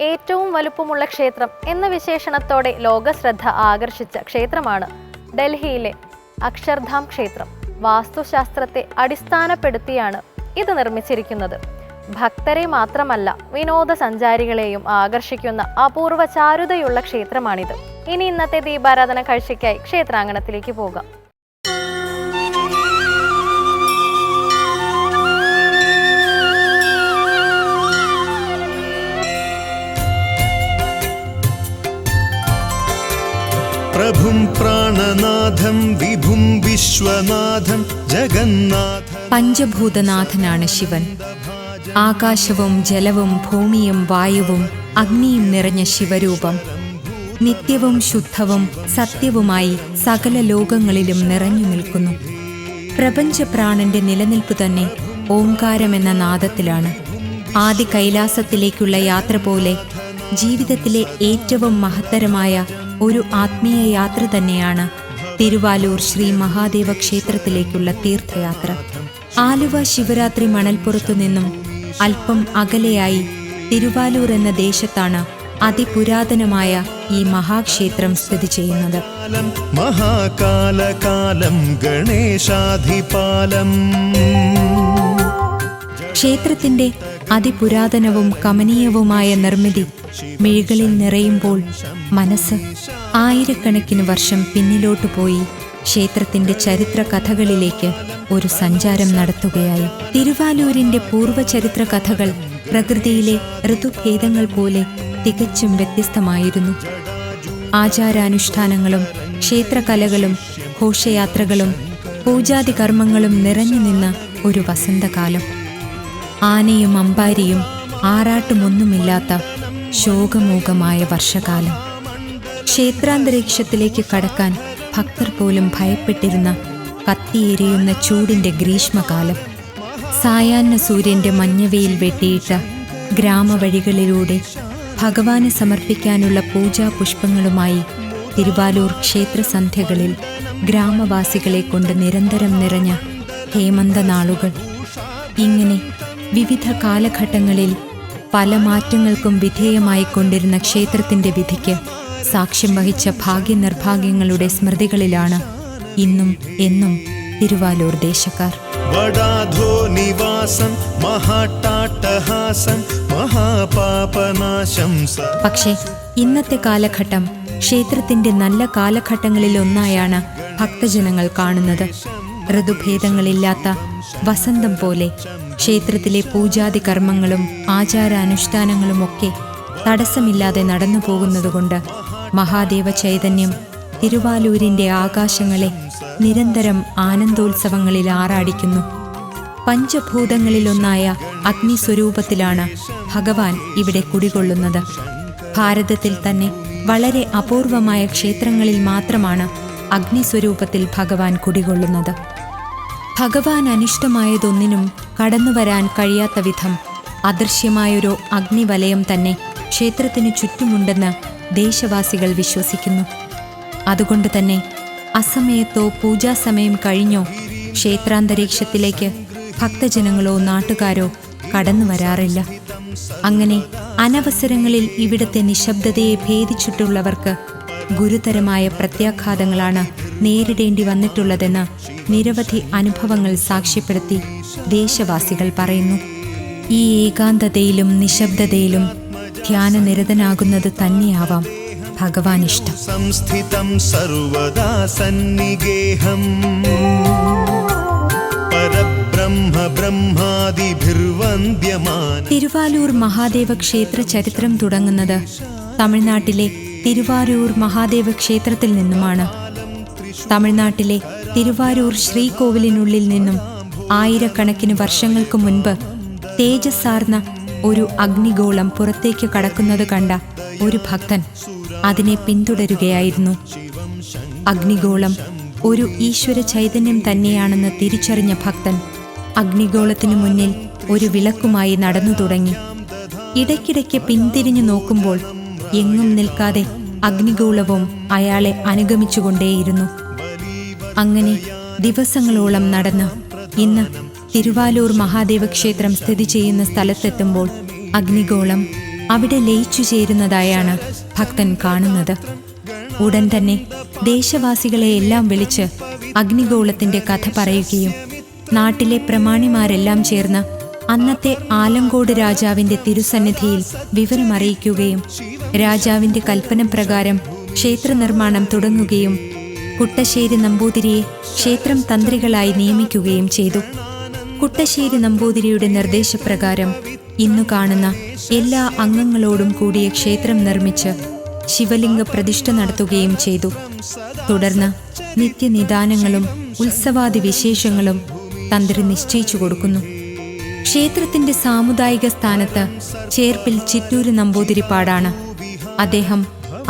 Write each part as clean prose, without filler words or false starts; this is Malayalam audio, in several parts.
ഏറ്റവും വലുപ്പമുള്ള ക്ഷേത്രം എന്ന വിശേഷണത്തോടെ ലോകശ്രദ്ധ ആകർഷിച്ച ക്ഷേത്രമാണ് ഡൽഹിയിലെ അക്ഷർധാം ക്ഷേത്രം. വാസ്തുശാസ്ത്രത്തെ അടിസ്ഥാനപ്പെടുത്തിയാണ് ഇത് നിർമ്മിച്ചിരിക്കുന്നത്. ഭക്തരെ മാത്രമല്ല വിനോദസഞ്ചാരികളെയും ആകർഷിക്കുന്ന അപൂർവ ചാരുതയുള്ള ക്ഷേത്രമാണിത്. ഇനി ഇന്നത്തെ ദീപാരാധന കാഴ്ചയ്ക്കായി ക്ഷേത്രാങ്കണത്തിലേക്ക് പോകാം. പ്രഭും പ്രാണനാഥം വിഭും വിശ്വനാഥം ജഗന്നാഥം. പഞ്ചഭൂതനാഥനാണ് ശിവൻ. ആകാശവും ജലവും ഭൂമിയും വായുവും അഗ്നിയും നിറഞ്ഞ ശിവരൂപം നിത്യവും ശുദ്ധവും സത്യവുമായി സകല ലോകങ്ങളിലും നിറഞ്ഞു നിൽക്കുന്നു. പ്രപഞ്ചപ്രാണന്റെ നിലനിൽപ്പ് തന്നെ ഓംകാരമെന്ന നാദത്തിലാണ്. ആദി കൈലാസത്തിലേക്കുള്ള യാത്ര പോലെ ജീവിതത്തിലെ ഏറ്റവും മഹത്തരമായ ഒരു ആത്മീയ യാത്ര തന്നെയാണ് തിരുവാലൂർ ശ്രീ മഹാദേവ ക്ഷേത്രത്തിലേക്കുള്ള തീർത്ഥയാത്ര. ആലുവ ശിവരാത്രി മണൽപ്പുറത്തു നിന്നും അല്പം അകലെയായി തിരുവാലൂർ എന്ന ദേശത്താണ് അതിപുരാതനമായ ഈ മഹാക്ഷേത്രം സ്ഥിതി ചെയ്യുന്നത്. മഹാകാലകാലം ഗണേശാധിപാലം. ക്ഷേത്രത്തിന്റെ അതിപുരാതനവും കമനീയവുമായ നിർമ്മിതി മിഴികളിൽ നിറയുമ്പോൾ മനസ്സ് ആയിരക്കണക്കിന് വർഷം പിന്നിലോട്ടു പോയി ക്ഷേത്രത്തിന്റെ ചരിത്ര കഥകളിലേക്ക് ഒരു സഞ്ചാരം നടത്തുകയായി. തിരുവാലൂരിന്റെ പൂർവ്വചരിത്ര കഥകൾ പ്രകൃതിയിലെ ഋതുഭേദങ്ങൾ പോലെ തികച്ചും വ്യത്യസ്തമായിരുന്നു. ആചാരാനുഷ്ഠാനങ്ങളും ക്ഷേത്രകലകളും ഘോഷയാത്രകളും പൂജാതി കർമ്മങ്ങളും നിറഞ്ഞു നിന്ന ഒരു വസന്തകാലം. ആനയും അമ്പാരിയും ആറാട്ടുമൊന്നുമില്ലാത്ത ശോകമൂകമായ വർഷകാലം. ക്ഷേത്രാന്തരീക്ഷത്തിലേക്ക് കടക്കാൻ ഭക്തർ പോലും ഭയപ്പെട്ടിരുന്ന കത്തിയെരിയുന്ന ചൂടിന്റെ ഗ്രീഷ്മകാലം. സായാഹ്ന സൂര്യന്റെ മഞ്ഞവെയിൽ വെട്ടിയിട്ട ഗ്രാമവഴികളിലൂടെ ഭഗവാന് സമർപ്പിക്കാനുള്ള പൂജാ പുഷ്പങ്ങളുമായി തിരുവാലൂർ ക്ഷേത്രസന്ധ്യകളിൽ ഗ്രാമവാസികളെ കൊണ്ട് നിരന്തരം നിറഞ്ഞ ഹേമന്ത നാളുകൾ. ഇങ്ങനെ വിവിധ കാലഘട്ടങ്ങളിൽ പല മാറ്റങ്ങൾക്കും വിധേയമായി കൊണ്ടിരുന്ന ക്ഷേത്രത്തിന്റെ വിധിക്ക് സാക്ഷ്യം വഹിച്ച ഭാഗ്യനിർഭാഗ്യങ്ങളുടെ സ്മൃതികളിലാണ് ഇന്നും എന്നും തിരുവാലൂർ ദേശക്കാർ. പക്ഷേ ഇന്നത്തെ കാലഘട്ടം ക്ഷേത്രത്തിന്റെ നല്ല കാലഘട്ടങ്ങളിലൊന്നായാണ് ഭക്തജനങ്ങൾ കാണുന്നത്. ഋതുഭേദങ്ങളില്ലാത്ത വസന്തം പോലെ ക്ഷേത്രത്തിലെ പൂജാതി കർമ്മങ്ങളും ആചാരാനുഷ്ഠാനങ്ങളുമൊക്കെ തടസ്സമില്ലാതെ നടന്നു പോകുന്നതുകൊണ്ട് മഹാദേവ ചൈതന്യം തിരുവാലൂരിന്റെ ആകാശങ്ങളെ നിരന്തരം ആനന്ദോത്സവങ്ങളിൽ ആറാടിക്കുന്നു. പഞ്ചഭൂതങ്ങളിലൊന്നായ അഗ്നിസ്വരൂപത്തിലാണ് ഭഗവാൻ ഇവിടെ കുടികൊള്ളുന്നത്. ഭാരതത്തിൽ തന്നെ വളരെ അപൂർവമായ ക്ഷേത്രങ്ങളിൽ മാത്രമാണ് അഗ്നിസ്വരൂപത്തിൽ ഭഗവാൻ കുടികൊള്ളുന്നത്. ഭഗവാൻ അനിഷ്ടമായതൊന്നിനും കടന്നുവരാൻ കഴിയാത്ത വിധം അദൃശ്യമായൊരു അഗ്നിവലയം തന്നെ ക്ഷേത്രത്തിനു ചുറ്റുമുണ്ടെന്ന് ദേശവാസികൾ വിശ്വസിക്കുന്നു. അതുകൊണ്ട് തന്നെ അസമയത്തോ പൂജാസമയം കഴിഞ്ഞോ ക്ഷേത്രാന്തരീക്ഷത്തിലേക്ക് ഭക്തജനങ്ങളോ നാട്ടുകാരോ കടന്നു വരാറില്ല. അങ്ങനെ അനവസരങ്ങളിൽ ഇവിടുത്തെ നിശബ്ദതയെ ഭേദിച്ചിട്ടുള്ളവർക്ക് ഗുരുതരമായ പ്രത്യാഘാതങ്ങളാണ് നേരിടേണ്ടി വന്നിട്ടുള്ളതെന്ന് നിരവധി അനുഭവങ്ങൾ സാക്ഷ്യപ്പെടുത്തി ദേശവാസികൾ പറയുന്നു. ഈ ഏകാന്തതയിലും നിശബ്ദതയിലും ധ്യാനനിരതനാകുന്നത് തന്നെയാവാം ഭഗവാൻ ഇഷ്ടം. സംസ്ഥിതം സർവദാ സന്നിഗേഹം പരബ്രഹ്മ ബ്രഹ്മാദിഭിർവന്ദ്യമാൻ. തിരുവാലൂർ മഹാദേവ ക്ഷേത്ര ചരിത്രം തുടങ്ങുന്നത് തമിഴ്നാട്ടിലെ തിരുവാരൂർ മഹാദേവ ക്ഷേത്രത്തിൽ നിന്നുമാണ്. തമിഴ്നാട്ടിലെ തിരുവാരൂർ ശ്രീകോവിലിനുള്ളിൽ നിന്നും ആയിരക്കണക്കിന് വർഷങ്ങൾക്ക് മുൻപ് തേജസ്സാർന്ന ഒരു അഗ്നിഗോളം പുറത്തേക്ക് കടക്കുന്നത് കണ്ട ഒരു ഭക്തൻ അതിനെ പിന്തുടരുകയായിരുന്നു. അഗ്നിഗോളം ഒരു ഈശ്വര ചൈതന്യം തന്നെയാണെന്ന് തിരിച്ചറിഞ്ഞ ഭക്തൻ അഗ്നിഗോളത്തിനു മുന്നിൽ ഒരു വിളക്കുമായി നടന്നു തുടങ്ങി. ഇടയ്ക്കിടയ്ക്ക് പിന്തിരിഞ്ഞു നോക്കുമ്പോൾ എങ്ങും നിൽക്കാതെ അഗ്നിഗോളവും അയാളെ അനുഗമിച്ചുകൊണ്ടേയിരുന്നു. അങ്ങനെ ദിവസങ്ങളോളം നടന്ന് ഇന്ന് തിരുവാലൂർ മഹാദേവ ക്ഷേത്രം സ്ഥിതി ചെയ്യുന്ന സ്ഥലത്തെത്തുമ്പോൾ അഗ്നിഗോളം അവിടെ ലയിച്ചു ചേരുന്നതായാണ് ഭക്തൻ കാണുന്നത്. ഉടൻ തന്നെ ദേശവാസികളെ എല്ലാം വിളിച്ച് അഗ്നിഗോളത്തിന്റെ കഥ പറയുകയും നാട്ടിലെ പ്രമാണിമാരെല്ലാം ചേർന്ന് അന്നത്തെ ആലങ്കോട് രാജാവിന്റെ തിരുസന്നിധിയിൽ വിവരമറിയിക്കുകയും രാജാവിന്റെ കൽപ്പന പ്രകാരം ക്ഷേത്ര നിർമ്മാണം തുടങ്ങുകയും കുട്ടശ്ശേരി നമ്പൂതിരിയെ ക്ഷേത്രം തന്ത്രികളായി നിയമിക്കുകയും ചെയ്തു. കുട്ടശ്ശേരി നമ്പൂതിരിയുടെ നിർദ്ദേശപ്രകാരം ഇന്നു കാണുന്ന എല്ലാ അംഗങ്ങളോടും കൂടിയ ക്ഷേത്രം നിർമ്മിച്ച് ശിവലിംഗ പ്രതിഷ്ഠ നടത്തുകയും ചെയ്തു. തുടർന്ന് നിത്യനിദാനങ്ങളും ഉത്സവാദി വിശേഷങ്ങളും തന്ത്രി നിശ്ചയിച്ചു കൊടുക്കുന്നു. ക്ഷേത്രത്തിന്റെ സാമുദായിക സ്ഥാനത്ത് ചേർപ്പിൽ ചിറ്റൂര് നമ്പൂതിരിപ്പാടാണ്. അദ്ദേഹം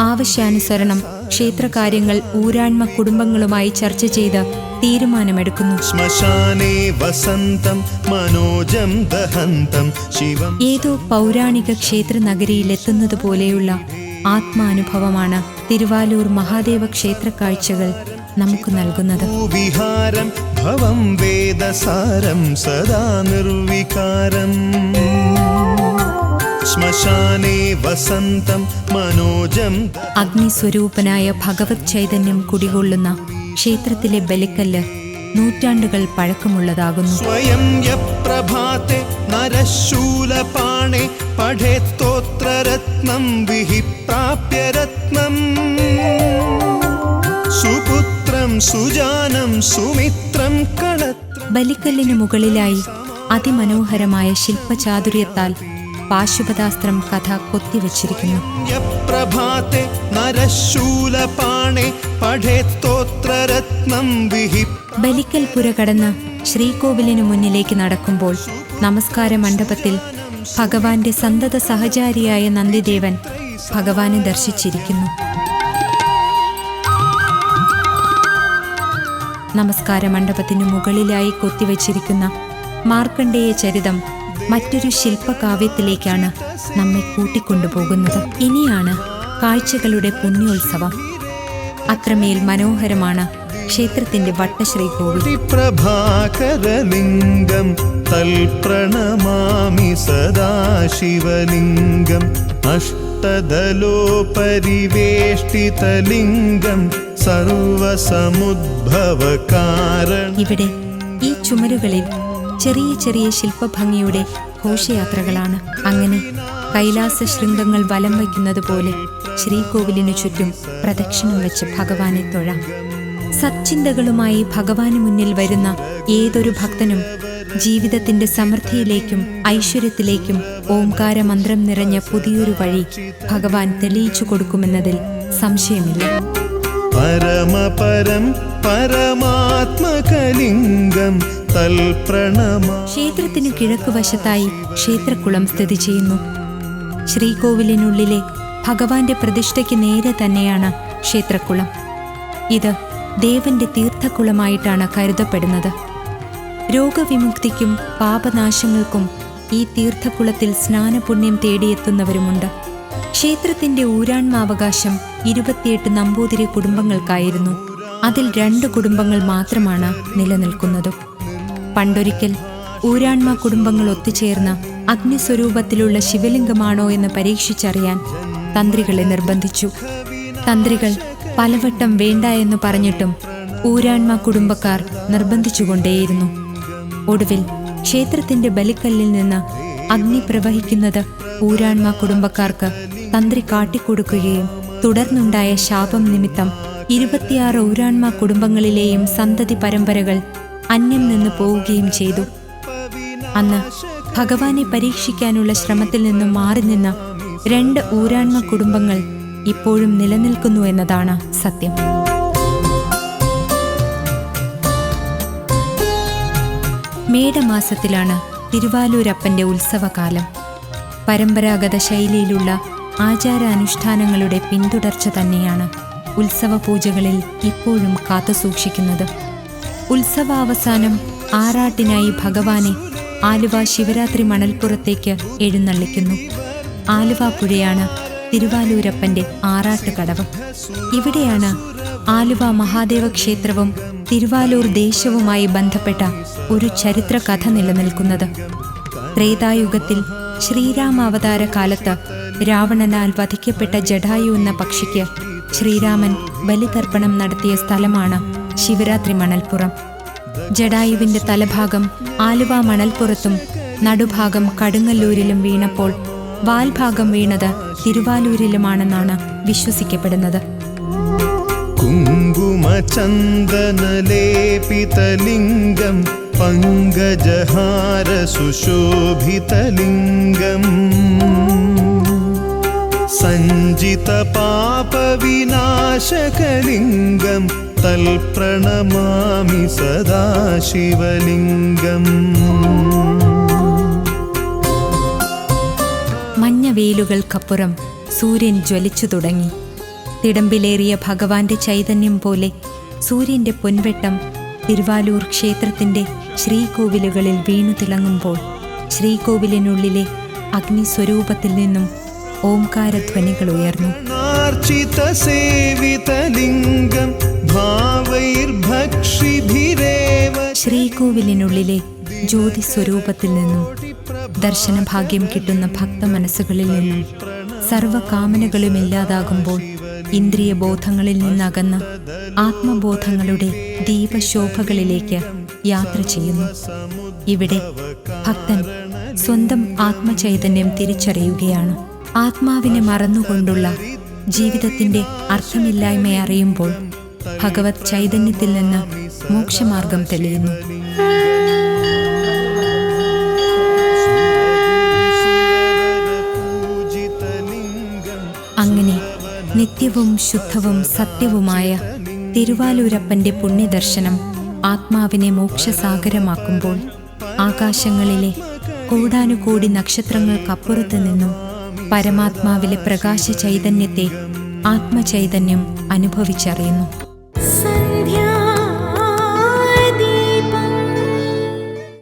ആവശ്യാനുസരണം ക്ഷേത്രകാര്യങ്ങൾ ഊരാൺമ കുടുംബങ്ങളുമായി ചർച്ച ചെയ്ത് തീരുമാനമെടുക്കുന്നു. ശ്മശാനേ വസന്തം മനോജം ദഹന്തം ശിവം. ഏതോ പൗരാണിക ക്ഷേത്ര നഗരിയിലെത്തുന്നത് പോലെയുള്ള ആത്മാനുഭവമാണ് തിരുവാലൂർ മഹാദേവ ക്ഷേത്ര കാഴ്ചകൾ നമുക്ക് നൽകുന്നത്. വിഹാരം ഭവം വേദസാരം സദാ നിർവികാരം. ശ്മശാനേ വസന്തം മനോജം. അഗ്നിസ്വരൂപനായ ഭഗവത് ചൈതന്യം കുടികൊള്ളുന്ന ക്ഷേത്രത്തിലെ ബലിക്കല്ല് നൂറ്റാണ്ടുകൾ പഴക്കമുള്ളതാകുന്നു. സ്വയം യപ്രഭാത്തെ നരശൂലപാണേ പഠേത്തോത്രരത്നം വിഹിപ്രാപ്യരത്നം. സുപുത്രം സുജാനം സുമിത്രം കളത്രം. ബലിക്കല്ലിനു മുകളിലായി അതിമനോഹരമായ ശില്പചാതുര്യത്താൽ പാശുപതാസ്ത്രം കഥ കൊത്തിവച്ചിരിക്കുന്നു. യപ്രഭാത്തെ നരശൂലപാണേ പഠേത്തോത്രരത്നം വിഹിപ്. ബലിക്കൽ പുര കടന്ന് ശ്രീകോവിലിനു മുന്നിലേക്ക് നടക്കുമ്പോൾ നമസ്കാര മണ്ഡപത്തിൽ ഭഗവാന്റെ സന്തത സഹചാരിയായ നന്ദിദേവൻ ഭഗവാനെ ദർശിച്ചിരിക്കുന്നു. നമസ്കാര മണ്ഡപത്തിനു മുകളിലായി കൊത്തിവച്ചിരിക്കുന്ന മാർക്കണ്ഡേയ ചരിതം മറ്റൊരു ശില്പകാവ്യത്തിലേക്കാണ് നമ്മെ കൂട്ടിക്കൊണ്ടുപോകുന്നത്. ഇനിയാണ് കാഴ്ചകളുടെ പുണ്യോത്സവം. അത്രമേൽ മനോഹരമാണ് ക്ഷേത്രത്തിന്റെ വട്ടശ്രീകോവിൽ. പ്രഭാകരലിംഗം തൽപ്രണമാമി സദാശിവലിംഗം. അഷ്ടദലോപരിവേഷ്ടിതലിംഗം സർവസമുദ്ഭവകാരണം. ഇവിടെ ഈ ചുമരുകളിൽ ചെറിയ ചെറിയ ശില്പഭംഗിയുടെ ഘോഷയാത്രകളാണ്. അങ്ങനെ കൈലാസ ശൃംഗങ്ങൾ വലം വയ്ക്കുന്നത് പോലെ ശ്രീകോവിലിനു ചുറ്റും പ്രദക്ഷിണം വെച്ച് ഭഗവാനെ തൊഴാം. സച്ചിന്തകളുമായി ഭഗവാന് മുന്നിൽ വരുന്ന ഏതൊരു ഭക്തനും ജീവിതത്തിന്റെ സമൃദ്ധിയിലേക്കും ഐശ്വര്യത്തിലേക്കും ഓംകാര മന്ത്രം നിറഞ്ഞ പുതിയൊരു വഴി ഭഗവാൻ തെളിയിച്ചു കൊടുക്കുമെന്നതിൽ സംശയമില്ല. പരമപരം പരമാത്മകലിംഗം തൽപ്രണമാ. ക്ഷേത്രത്തിനു കിഴക്കുവശത്തായി ക്ഷേത്രക്കുളം സ്ഥിതി ചെയ്യുന്നു. ശ്രീകോവിലിനുള്ളിലെ ഭഗവാന്റെ പ്രതിഷ്ഠയ്ക്ക് നേരെ തന്നെയാണ് ക്ഷേത്രക്കുളം. ഇത് ദേവന്റെ തീർത്ഥക്കുളമായിട്ടാണ് കരുതപ്പെടുന്നത്. രോഗവിമുക്തിക്കും പാപനാശങ്ങൾക്കും ഈ തീർത്ഥക്കുളത്തിൽ സ്നാനപുണ്യം തേടിയെത്തുന്നവരുമുണ്ട്. ക്ഷേത്രത്തിന്റെ ഊരാൺമാവകാശം 28 നമ്പൂതിരി കുടുംബങ്ങൾക്കായിരുന്നു. അതിൽ 2 കുടുംബങ്ങൾ മാത്രമാണ് നിലനിൽക്കുന്നത്. പണ്ടൊരിക്കൽ ഊരാൺമ കുടുംബങ്ങൾ ഒത്തുചേർന്ന് അഗ്നിസ്വരൂപത്തിലുള്ള ശിവലിംഗമാണോ എന്ന് പരീക്ഷിച്ചറിയാൻ തന്ത്രികളെ നിർബന്ധിച്ചു. തന്ത്രികൾ പലവട്ടം വേണ്ട എന്ന് പറഞ്ഞിട്ടും ഊരാൺമ കുടുംബക്കാർ നിർബന്ധിച്ചുകൊണ്ടേയിരുന്നു. ഒടുവിൽ ക്ഷേത്രത്തിന്റെ ബലിക്കല്ലിൽ നിന്ന് അഗ്നി പ്രവഹിക്കുന്നത് ഊരാൺമ കുടുംബക്കാർക്ക് തന്ത്രി കാട്ടിക്കൊടുക്കുകയും തുടർന്നുണ്ടായ ശാപം നിമിത്തം 26 ഊരാൺമ കുടുംബങ്ങളിലെയും സന്തതി പരമ്പരകൾ അന്യം നിന്ന് പോവുകയും ചെയ്തു. അന്ന് ഭഗവാനെ പരീക്ഷിക്കാനുള്ള ശ്രമത്തിൽ നിന്നും മാറി നിന്ന 2 ഊരാൺമ കുടുംബങ്ങൾ ഇപ്പോഴും നിലനിൽക്കുന്നു എന്നതാണ് സത്യം. മേടമാസത്തിലാണ് തിരുവാലൂരപ്പന്റെ ഉത്സവകാലം. പരമ്പരാഗത ശൈലിയിലുള്ള ആചാരാനുഷ്ഠാനങ്ങളുടെ പിന്തുടർച്ച തന്നെയാണ് ഉത്സവ പൂജകളിൽ ഇപ്പോഴും കാത്തുസൂക്ഷിക്കുന്നത്. ഉത്സവാവസാനം ആറാട്ടിനായി ഭഗവാനെ ആലുവ ശിവരാത്രി മണൽപ്പുറത്തേക്ക് എഴുന്നള്ളിക്കുന്നു. ആലുവ പുഴയാണ് തിരുവാലൂരപ്പന്റെ ആറാട്ട് കടവ്. ഇവിടെയാണ് ആലുവ മഹാദേവ ക്ഷേത്രവും തിരുവാലൂർ ദേശവുമായി ബന്ധപ്പെട്ട ഒരു ചരിത്ര കഥ നിലനിൽക്കുന്നത്. ത്രേതായുഗത്തിൽ ശ്രീരാമാവതാര കാലത്ത് രാവണനാൽ വധിക്കപ്പെട്ട ജടായു എന്ന പക്ഷിക്ക് ശ്രീരാമൻ ബലിതർപ്പണം നടത്തിയ സ്ഥലമാണ് ശിവരാത്രി മണൽപ്പുറം. ജടായുവിൻ്റെ തലഭാഗം ആലുവ മണൽപ്പുറത്തും നടുഭാഗം കടുങ്ങല്ലൂരിലും വീണപ്പോൾ വാൽഭാഗം വീണത് തിരുവാലൂരിലുമാണെന്നാണ് വിശ്വസിക്കപ്പെടുന്നത്. കുങ്കുമചന്ദനലേപിതലിംഗം പങ്കജഹാര സുശോഭിതലിംഗം സഞ്ജിത പാപവിനാശകലിംഗം തൽപ്രണമാമി സദാശിവലിംഗം. മഞ്ഞവേലുകൾക്കപ്പുറം സൂര്യൻ ജ്വലിച്ചു തുടങ്ങി. തിടമ്പിലേറിയ ഭഗവാന്റെ ചൈതന്യം പോലെ സൂര്യന്റെ പൊൻവെട്ടം തിരുവാലൂർ ക്ഷേത്രത്തിന്റെ ശ്രീകോവിലുകളിൽ വീണു തിളങ്ങുമ്പോൾ ശ്രീകോവിലിനുള്ളിലെ അഗ്നിസ്വരൂപത്തിൽ നിന്നും ഓംകാരധ്വനികൾ ഉയർന്നു. ശ്രീകോവിലിനുള്ളിലെ ജ്യോതിസ്വരൂപത്തിൽ നിന്നും ദർശനഭാഗ്യം കിട്ടുന്ന ഭക്തമനസ്സുകളിൽ നിന്നും സർവകാമനകളും ഇല്ലാതാകുമ്പോൾ ഇന്ദ്രിയബോധങ്ങളിൽ നിന്നകന്ന് ആത്മബോധങ്ങളുടെ ദീപശോഭകളിലേക്ക് യാത്ര ചെയ്യുന്നു. ഇവിടെ ഭക്തൻ സ്വന്തം ആത്മചൈതന്യം തിരിച്ചറിയുകയാണ്. ആത്മാവിനെ മറന്നുകൊണ്ടുള്ള ജീവിതത്തിന്റെ അർത്ഥമില്ലായ്മയെ അറിയുമ്പോൾ ഭഗവത് ചൈതന്യത്തിൽ നിന്ന് മോക്ഷമാർഗം തെളിയുന്നു. അങ്ങനെ നിത്യവും ശുദ്ധവും സത്യവുമായ തിരുവാലൂരപ്പന്റെ പുണ്യദർശനം ആത്മാവിനെ മോക്ഷസാഗരമാക്കുമ്പോൾ ആകാശങ്ങളിലെ കോടാനുകോടി നക്ഷത്രങ്ങൾക്കപ്പുറത്ത് നിന്നും പരമാത്മാവിലെ പ്രകാശ ചൈതന്യത്തെ ആത്മചൈതന്യം അനുഭവിച്ചറിയുന്നു.